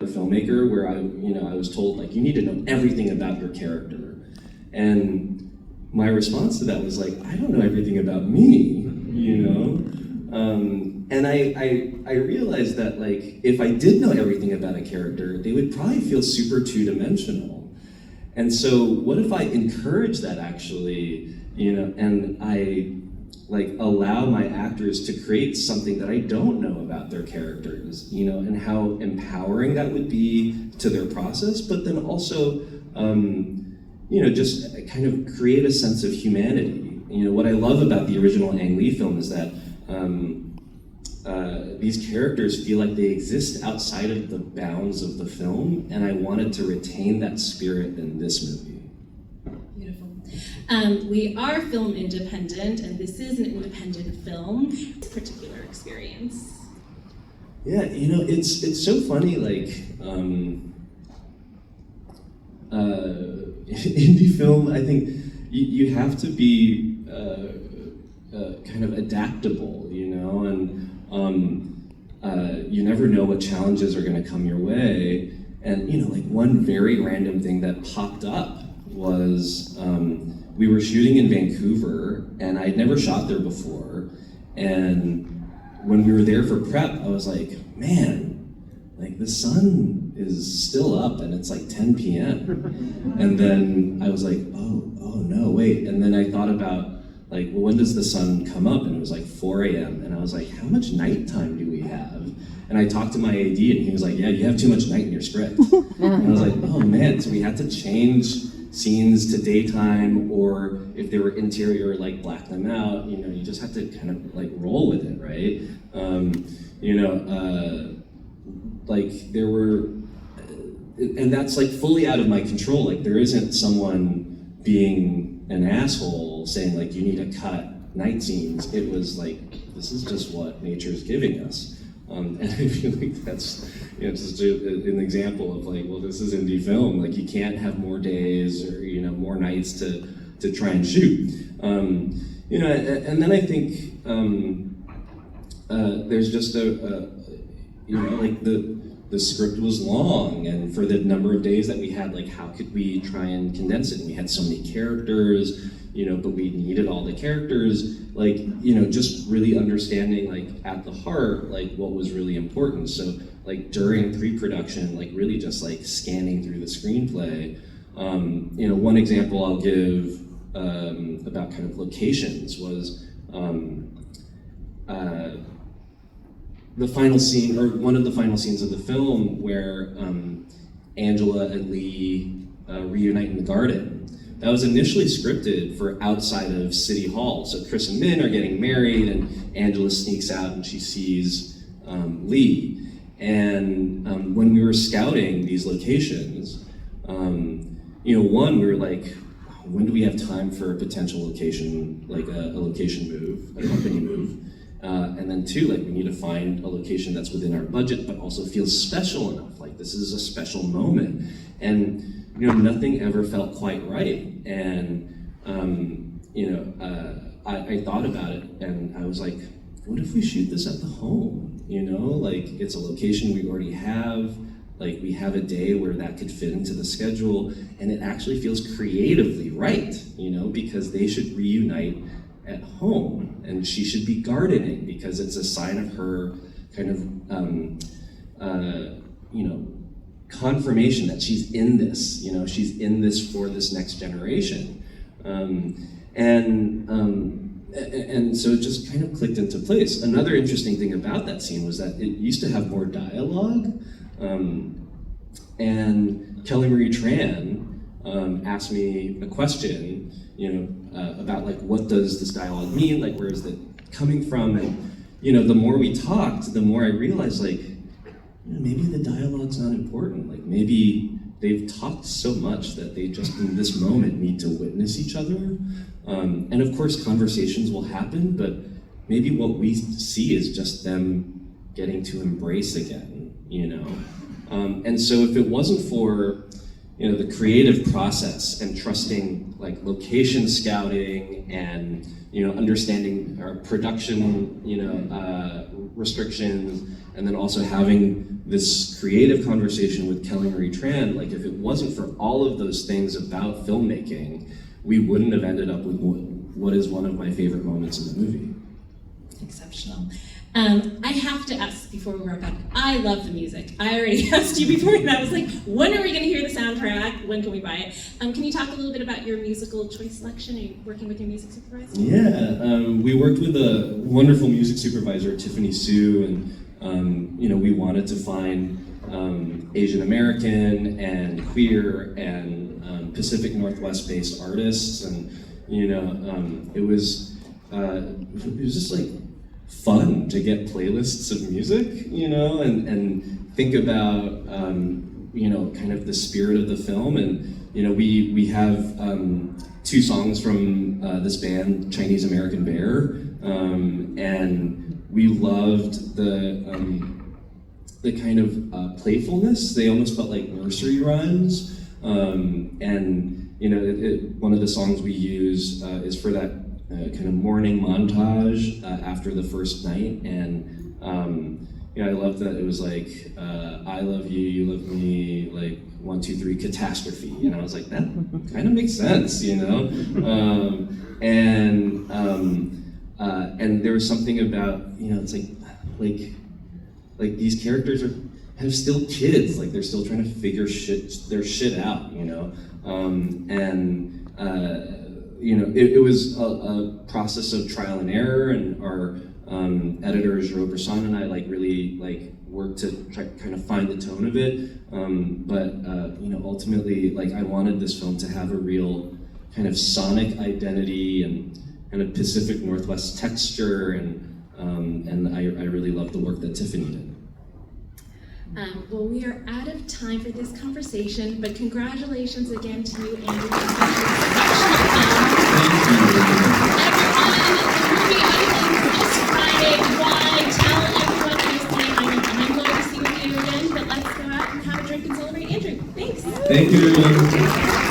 a filmmaker where I was told, like, you need to know everything about your character. And my response to that was like, I don't know everything about me, And I realized that, like, if I did know everything about a character, they would probably feel super two-dimensional. And so what if I encourage that, actually, and I like allow my actors to create something that I don't know about their characters, and how empowering that would be to their process, but then also, just kind of create a sense of humanity. What I love about the original Ang Lee film is that these characters feel like they exist outside of the bounds of the film, and I wanted to retain that spirit in this movie. Beautiful. We are film independent, and this is an independent film. This particular experience. Yeah, it's so funny, like, indie film, I think you have to be kind of adaptable, and you never know what challenges are going to come your way. And like one very random thing that popped up was we were shooting in Vancouver, and I'd never shot there before. And when we were there for prep, I was like, man, like the sun is still up and it's like 10 p.m. And then I was like, oh no, wait. And then I thought about, like, well, when does the sun come up? And it was like 4 a.m. And I was like, how much nighttime do we have? And I talked to my AD, and he was like, yeah, you have too much night in your script. And I was like, oh man, so we had to change scenes to daytime, or if they were interior, like black them out. You just have to kind of like roll with it, right? Like there were, and that's like fully out of my control. Like there isn't someone being an asshole saying like, you need to cut night scenes. It was like, this is just what nature's giving us. And I feel like that's just an example of like, well, this is indie film. Like you can't have more days or more nights to try and shoot. And then I think there's just like the script was long, and for the number of days that we had, like how could we try and condense it? And we had so many characters, but we needed all the characters, like, just really understanding, like, at the heart, like, what was really important. So, like, during pre-production, like, really just, like, scanning through the screenplay. One example I'll give about kind of locations was the final scene, or one of the final scenes of the film, where Angela and Lee reunite in the garden. That was initially scripted for outside of City Hall. So Chris and Min are getting married, and Angela sneaks out and she sees Lee. And when we were scouting these locations, one, we were like, when do we have time for a potential location, like a location move, a company move? And then two, like we need to find a location that's within our budget, but also feels special enough. Like this is a special moment. And nothing ever felt quite right. And I thought about it, and I was like, what if we shoot this at the home? Like it's a location we already have. Like we have a day where that could fit into the schedule, and it actually feels creatively right, because they should reunite at home, and she should be gardening because it's a sign of her kind of, confirmation that she's in this, she's in this for this next generation. And so it just kind of clicked into place. Another interesting thing about that scene was that it used to have more dialogue. And Kelly Marie Tran asked me a question, about like, what does this dialogue mean? Like, where is it coming from? And, the more we talked, the more I realized, like, maybe the dialogue's not important. Like, maybe they've talked so much that they just in this moment need to witness each other. And of course, conversations will happen, but maybe what we see is just them getting to embrace again, And so if it wasn't for, the creative process and trusting like location scouting and, understanding our production, restrictions and then also having this creative conversation with Kelly Marie Tran, like if it wasn't for all of those things about filmmaking, we wouldn't have ended up with what is one of my favorite moments in the movie. Exceptional. I have to ask before we wrap up, I love the music. I already asked you before, and I was like, when are we going to hear the soundtrack? When can we buy it? Can you talk a little bit about your musical choice selection? Are you working with your music supervisor? Yeah, we worked with a wonderful music supervisor, Tiffany Sue, and we wanted to find Asian American and queer and Pacific Northwest-based artists, and it was just like fun to get playlists of music, and think about kind of the spirit of the film. And we have 2 songs from this band, Chinese American Bear, and we loved the kind of playfulness. They almost felt like nursery rhymes, and one of the songs we use is for that kind of morning montage after the first night, and I love that it was like I love you, you love me, like 1, 2, 3, catastrophe. I was like, that kind of makes sense, and there was something about it's like these characters are kind of still kids, like they're still trying to figure their shit out, it was a process of trial and error, and our editors, Ro Brisson and I, really worked to try kind of find the tone of it. But ultimately, I wanted this film to have a real kind of sonic identity and kind of Pacific Northwest texture, and I really loved the work that Tiffany did. Well, we are out of time for this conversation, but congratulations again to you, Andrew. Everyone, this Friday, why? Tell everyone listening. I'm going to see with you again, but let's go out and have a drink and celebrate Andrew. Thanks. Thank you, everyone.